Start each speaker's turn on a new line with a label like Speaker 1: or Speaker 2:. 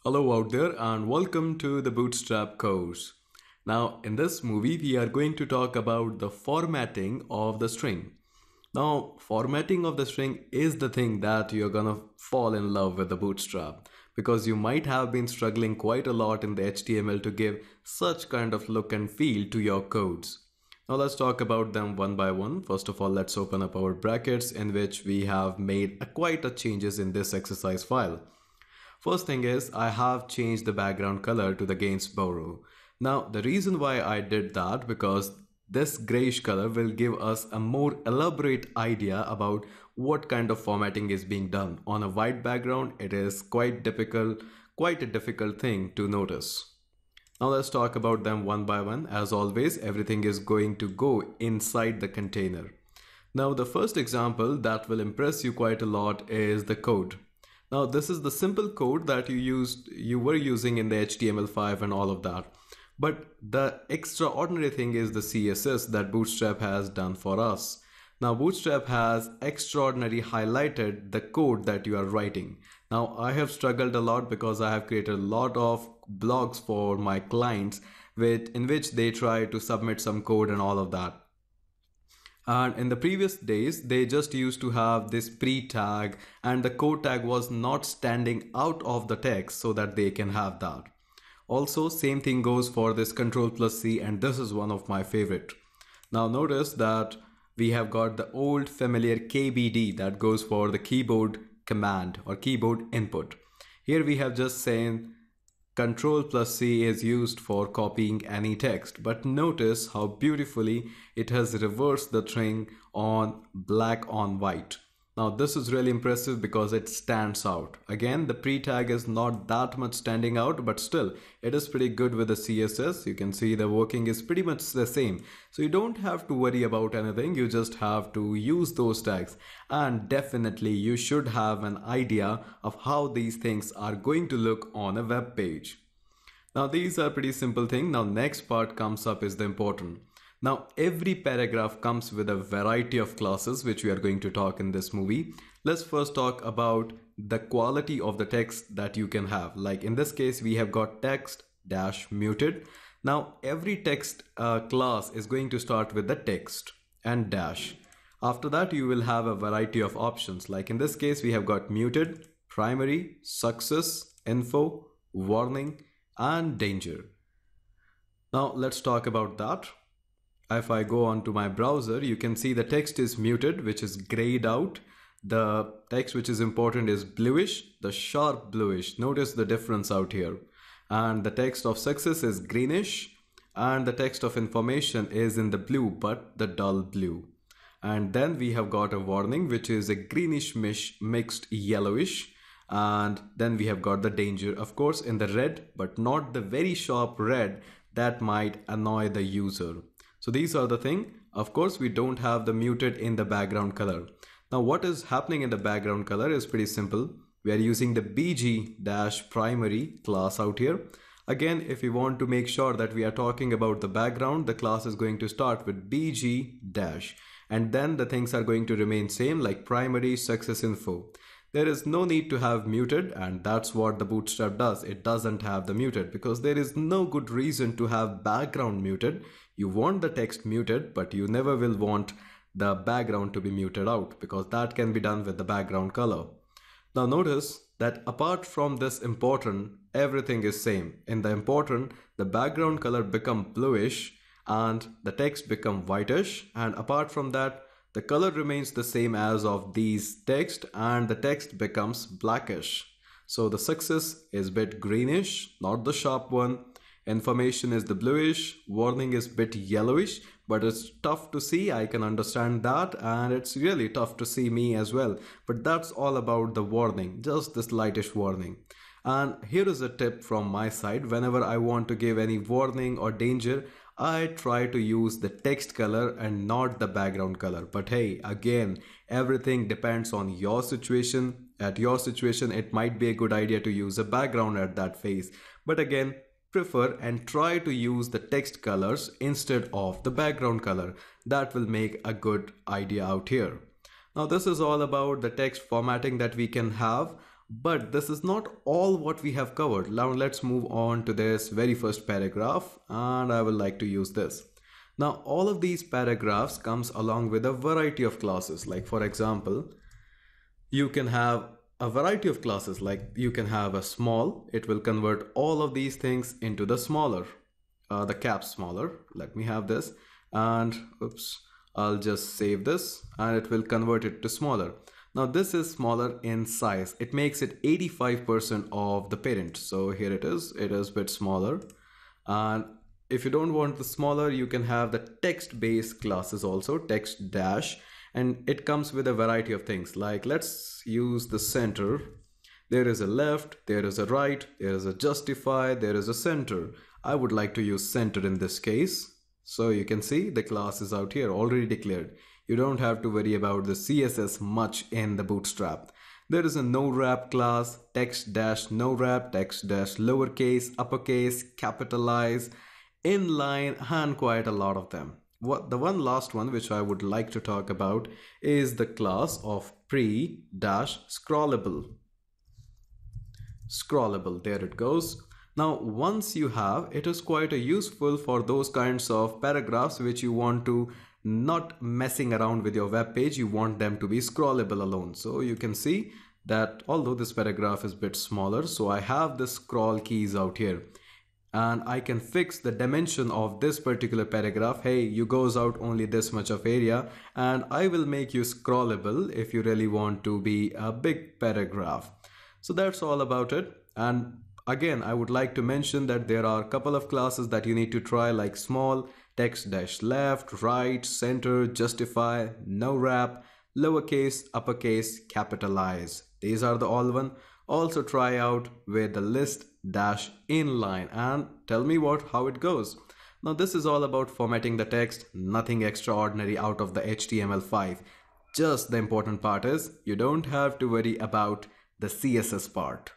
Speaker 1: Hello out there and welcome to the Bootstrap course. Now in this movie we are going to talk about the formatting of the string. Now formatting of the string is the thing that you're gonna fall in love with the Bootstrap because you might have been struggling quite a lot in the HTML to give such kind of look and feel to your codes. Now let's talk about them one by one. First of all, let's open up our brackets in which we have made quite a changes in this exercise file. First thing is I have changed the background color to the Gainsborough. Now the reason why I did that because this grayish color will give us a more elaborate idea about what kind of formatting is being done. On a white background it is quite a difficult thing to notice. Now let's talk about them one by one. As always, everything is going to go inside the container. Now the first example that will impress you quite a lot is the code. Now this is the simple code that you were using in the HTML5 and all of that. But the extraordinary thing is the CSS that Bootstrap has done for us. Now Bootstrap has extraordinarily highlighted the code that you are writing. Now I have struggled a lot because I have created a lot of blogs for my clients in which they try to submit some code and all of that. And in the previous days, they just used to have this pre-tag and the code tag was not standing out of the text so that they can have that. Also, same thing goes for this Ctrl+C, and this is one of my favorite. Now notice that we have got the old familiar KBD that goes for the keyboard command or keyboard input. Here we have just saying Ctrl+C is used for copying any text, but notice how beautifully it has reversed the string on black on white. Now this is really impressive because it stands out. Again, the pre-tag is not that much standing out, but still it is pretty good with the CSS. You can see the working is pretty much the same. So you don't have to worry about anything. You just have to use those tags, and definitely you should have an idea of how these things are going to look on a web page. Now these are pretty simple things. Now next part comes up is the important. Now every paragraph comes with a variety of classes which we are going to talk in this movie. Let's first talk about the quality of the text that you can have. Like in this case we have got text dash muted. Now every text class is going to start with the text and dash. After that you will have a variety of options. Like in this case we have got muted, primary, success, info, warning and danger. Now let's talk about that. If I go on to my browser, you can see the text is muted, which is grayed out. The text which is important is bluish, the sharp bluish. Notice the difference out here. And the text of success is greenish, and the text of information is in the blue, but the dull blue. And then we have got a warning, which is a greenish mixed yellowish. And then we have got the danger, of course, in the red, but not the very sharp red that might annoy the user. So these are the thing. Of course, we don't have the muted in the background color. Now what is happening in the background color is pretty simple. We are using the bg-primary class out here. Again, if we want to make sure that we are talking about the background, the class is going to start with bg- and then the things are going to remain same like primary, success, info. There is no need to have muted, and that's what the Bootstrap does. It doesn't have the muted because there is no good reason to have background muted. You want the text muted, but you never will want the background to be muted out because that can be done with the background color. Now notice that apart from this important, everything is same. In the important, the background color become bluish and the text become whitish, and apart from that, the color remains the same as of these text and the text becomes blackish. So the success is bit greenish, not the sharp one. Information is the bluish, warning is bit yellowish, but it's tough to see. I can understand that, and it's really tough to see me as well. But that's all about the warning, just this lightish warning. And here is a tip from my side. Whenever I want to give any warning or danger, I try to use the text color and not the background color. But hey, again, everything depends on your situation. At your situation, it might be a good idea to use a background at that phase. But again, prefer and try to use the text colors instead of the background color. That will make a good idea out here. Now this is all about the text formatting that we can have. But this is not all what we have covered. Now let's move on to this very first paragraph, and I will like to use this. Now all of these paragraphs comes along with a variety of classes. Like for example, you can have a variety of classes, like you can have a small, it will convert all of these things into the smaller, the cap smaller. Let me have this, and oops, I'll just save this and it will convert it to smaller. Now this is smaller in size. It makes it 85% of the parent. So here it is a bit smaller. And if you don't want the smaller, you can have the text based classes also, text dash, and it comes with a variety of things. Like let's use the center. There is a left, there is a right, there is a justify, there is a center. I would like to use center in this case. So you can see the class is out here already declared. You don't have to worry about the CSS much in the Bootstrap. There is a no wrap class, text dash no wrap, text dash lowercase, uppercase, capitalize, inline, and quite a lot of them. The one last one which I would like to talk about is the class of pre-scrollable. Scrollable, there it goes. Now once you have, it is quite a useful for those kinds of paragraphs which you want to not messing around with your web page, you want them to be scrollable alone. So you can see that although this paragraph is a bit smaller, so I have the scroll keys out here. And I can fix the dimension of this particular paragraph. Hey, you goes out only this much of area, and I will make you scrollable if you really want to be a big paragraph. So that's all about it. And again, I would like to mention that there are a couple of classes that you need to try, like small, text dash left, right, center, justify, no wrap, lowercase, uppercase, capitalize. These are the all one. Also try out with the list dash inline and tell me how it goes. Now this is all about formatting the text, nothing extraordinary out of the HTML5. Just the important part is you don't have to worry about the CSS part.